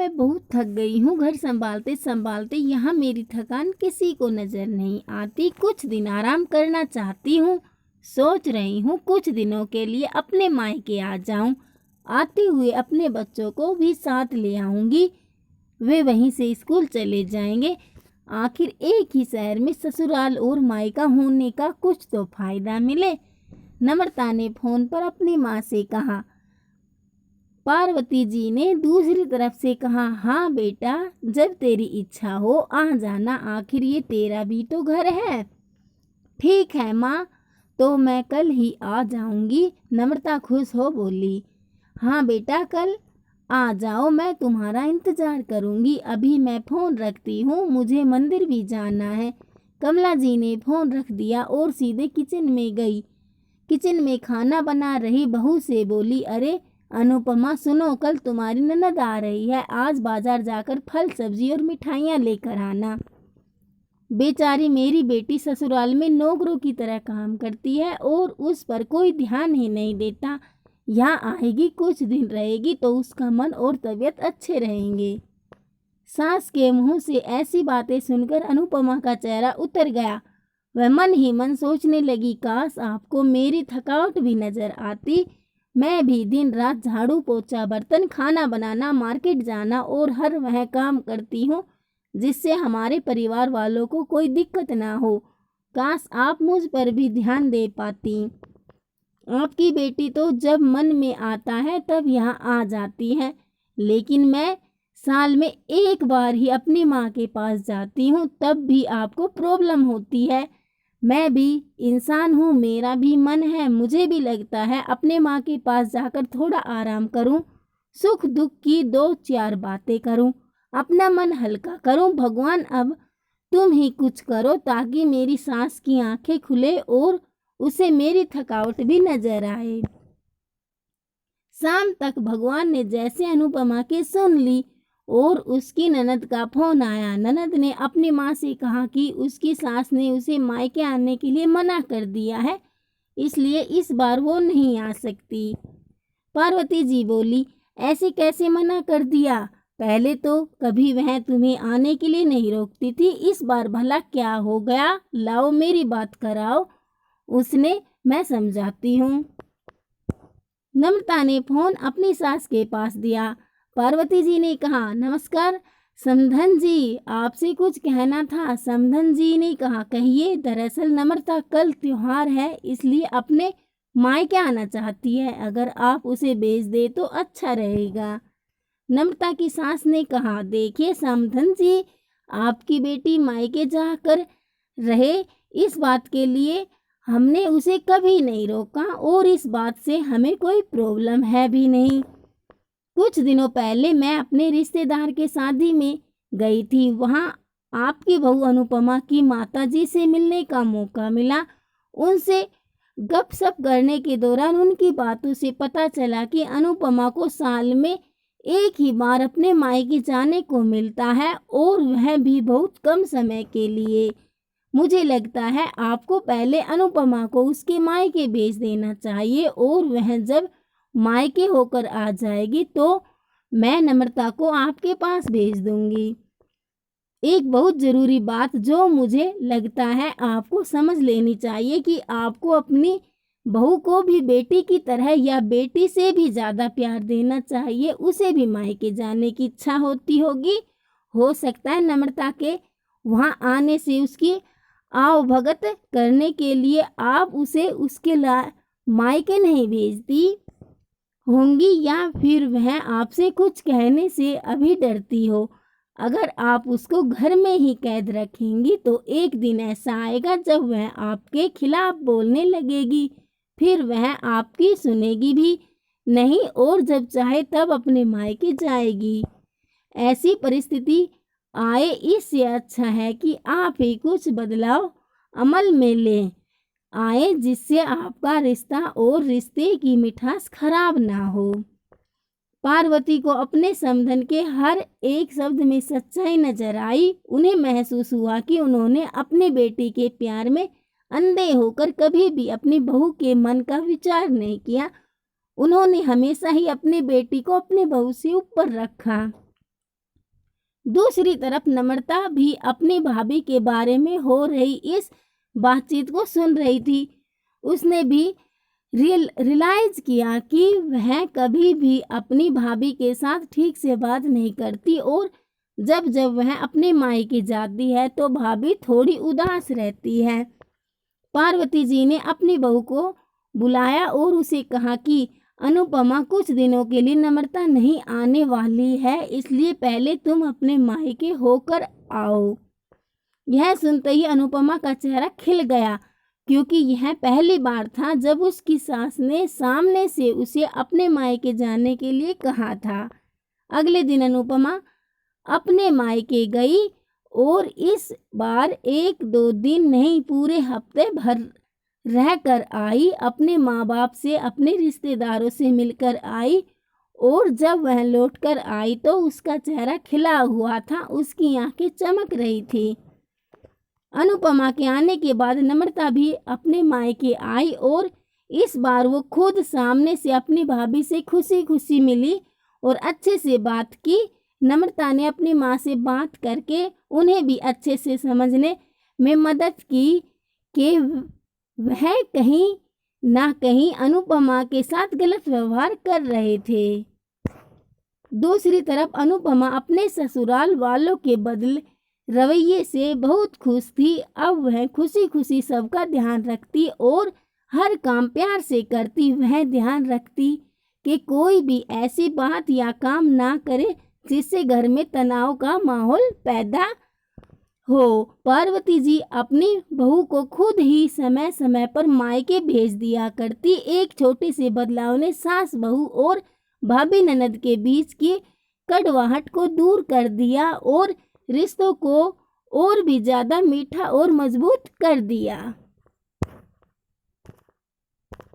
मैं बहुत थक गई हूँ। घर संभालते संभालते यहाँ मेरी थकान किसी को नजर नहीं आती। कुछ दिन आराम करना चाहती हूँ। सोच रही हूँ कुछ दिनों के लिए अपने मायके आ जाऊं। आते हुए अपने बच्चों को भी साथ ले आऊंगी। वे वहीं से स्कूल चले जाएंगे। आखिर एक ही शहर में ससुराल और मायका होने का कुछ तो फायदा मिले। नम्रता ने फोन पर अपनी माँ से कहा। पार्वती जी ने दूसरी तरफ से कहा, हाँ बेटा, जब तेरी इच्छा हो आ जाना। आखिर ये तेरा भी तो घर है। ठीक है माँ, तो मैं कल ही आ जाऊंगी। नम्रता खुश हो बोली। हाँ बेटा, कल आ जाओ, मैं तुम्हारा इंतजार करूंगी। अभी मैं फोन रखती हूँ, मुझे मंदिर भी जाना है। कमला जी ने फोन रख दिया और सीधे किचन में गई। किचन में खाना बना रही बहू से बोली, अरे अनुपमा सुनो, कल तुम्हारी ननद आ रही है। आज बाजार जाकर फल सब्जी और मिठाइयाँ लेकर आना। बेचारी मेरी बेटी ससुराल में नौकरों की तरह काम करती है और उस पर कोई ध्यान ही नहीं देता। यहाँ आएगी, कुछ दिन रहेगी तो उसका मन और तबीयत अच्छे रहेंगे। सास के मुंह से ऐसी बातें सुनकर अनुपमा का चेहरा उतर गया। वह मन ही मन सोचने लगी, काश आपको मेरी थकावट भी नजर आती। मैं भी दिन रात झाड़ू पोछा बर्तन खाना बनाना मार्केट जाना और हर वह काम करती हूँ जिससे हमारे परिवार वालों को कोई दिक्कत ना हो। काश आप मुझ पर भी ध्यान दे पाती। आपकी बेटी तो जब मन में आता है तब यहाँ आ जाती है, लेकिन मैं साल में एक बार ही अपनी माँ के पास जाती हूँ, तब भी आपको प्रॉब्लम होती है। मैं भी इंसान हूँ, मेरा भी मन है। मुझे भी लगता है अपने माँ के पास जाकर थोड़ा आराम करूँ, सुख दुख की दो चार बातें करूँ, अपना मन हल्का करूँ। भगवान अब तुम ही कुछ करो ताकि मेरी सास की आंखें खुले और उसे मेरी थकावट भी नजर आए। शाम तक भगवान ने जैसे अनुपमा की सुन ली और उसकी ननद का फोन आया। ननद ने अपनी माँ से कहा कि उसकी सास ने उसे मायके आने के लिए मना कर दिया है, इसलिए इस बार वो नहीं आ सकती। पार्वती जी बोली, ऐसे कैसे मना कर दिया? पहले तो कभी वह तुम्हें आने के लिए नहीं रोकती थी, इस बार भला क्या हो गया? लाओ मेरी बात कराओ उसने, मैं समझाती हूँ। नम्रता ने फोन अपनी सास के पास दिया। पार्वती जी ने कहा, नमस्कार समधन जी, आपसे कुछ कहना था। समधन जी ने कहा, कहिए। दरअसल नम्रता कल त्योहार है, इसलिए अपने मायके आना चाहती है। अगर आप उसे भेज दे तो अच्छा रहेगा। नम्रता की सास ने कहा, देखिए समधन जी, आपकी बेटी मायके जाकर रहे, इस बात के लिए हमने उसे कभी नहीं रोका और इस बात से हमें कोई प्रॉब्लम है भी नहीं। कुछ दिनों पहले मैं अपने रिश्तेदार के शादी में गई थी, वहाँ आपकी बहू अनुपमा की माताजी से मिलने का मौका मिला। उनसे गपशप करने के दौरान उनकी बातों से पता चला कि अनुपमा को साल में एक ही बार अपने मायके जाने को मिलता है और वह भी बहुत कम समय के लिए। मुझे लगता है आपको पहले अनुपमा को उसके मायके भेज देना चाहिए और वह जब मायके होकर आ जाएगी तो मैं नम्रता को आपके पास भेज दूंगी। एक बहुत ज़रूरी बात जो मुझे लगता है आपको समझ लेनी चाहिए कि आपको अपनी बहू को भी बेटी की तरह या बेटी से भी ज़्यादा प्यार देना चाहिए। उसे भी मायके जाने की इच्छा होती होगी। हो सकता है नम्रता के वहाँ आने से उसकी आओ भगत करने के लिए आप उसे उसके मायके नहीं भेजती होंगी, या फिर वह आपसे कुछ कहने से अभी डरती हो। अगर आप उसको घर में ही कैद रखेंगी तो एक दिन ऐसा आएगा जब वह आपके खिलाफ बोलने लगेगी, फिर वह आपकी सुनेगी भी नहीं और जब चाहे तब अपने मायके जाएगी। ऐसी परिस्थिति आए, इससे अच्छा है कि आप ही कुछ बदलाव अमल में ले आए जिससे आपका रिश्ता और रिश्ते की मिठास खराब ना हो। पार्वती को अपने समधन के हर एक शब्द में सच्चाई नजर आई। उन्हें महसूस हुआ कि उन्होंने अपनी बेटी के प्यार में अंधे होकर कभी भी अपनी बहू के मन का विचार नहीं किया। उन्होंने हमेशा ही अपनी बेटी को अपने बहू से ऊपर रखा। दूसरी तरफ नम्रता भी अपनी भाभी के बारे में हो रही इस बातचीत को सुन रही थी। उसने भी रियलाइज किया कि वह कभी भी अपनी भाभी के साथ ठीक से बात नहीं करती और जब जब वह अपने मायके जाती है तो भाभी थोड़ी उदास रहती है। पार्वती जी ने अपनी बहू को बुलाया और उसे कहा कि अनुपमा कुछ दिनों के लिए नम्रता नहीं आने वाली है, इसलिए पहले तुम अपने मायके होकर आओ। यह सुनते ही अनुपमा का चेहरा खिल गया, क्योंकि यह पहली बार था जब उसकी सास ने सामने से उसे अपने मायके जाने के लिए कहा था। अगले दिन अनुपमा अपने मायके गई और इस बार 1-2 दिन नहीं, पूरे हफ्ते भर रहकर आई। अपने माँ बाप से, अपने रिश्तेदारों से मिलकर आई और जब वह लौटकर आई तो उसका चेहरा खिला हुआ था, उसकी आंखें चमक रही थी। अनुपमा के आने के बाद नम्रता भी अपने मायके आई और इस बार वो खुद सामने से अपनी भाभी से खुशी खुशी मिली और अच्छे से बात की। नम्रता ने अपनी माँ से बात करके उन्हें भी अच्छे से समझने में मदद की कि वह कहीं ना कहीं अनुपमा के साथ गलत व्यवहार कर रहे थे। दूसरी तरफ अनुपमा अपने ससुराल वालों के बदले रवैये से बहुत खुश थी। अब वह खुशी खुशी सबका ध्यान रखती और हर काम प्यार से करती। वह ध्यान रखती कि कोई भी ऐसी बात या काम ना करे जिससे घर में तनाव का माहौल पैदा हो। पार्वती जी अपनी बहू को खुद ही समय समय पर मायके भेज दिया करती। एक छोटे से बदलाव ने सास बहू और भाभी ननद के बीच की कड़वाहट को दूर कर दिया और रिश्तों को और भी ज्यादा मीठा और मजबूत कर दिया।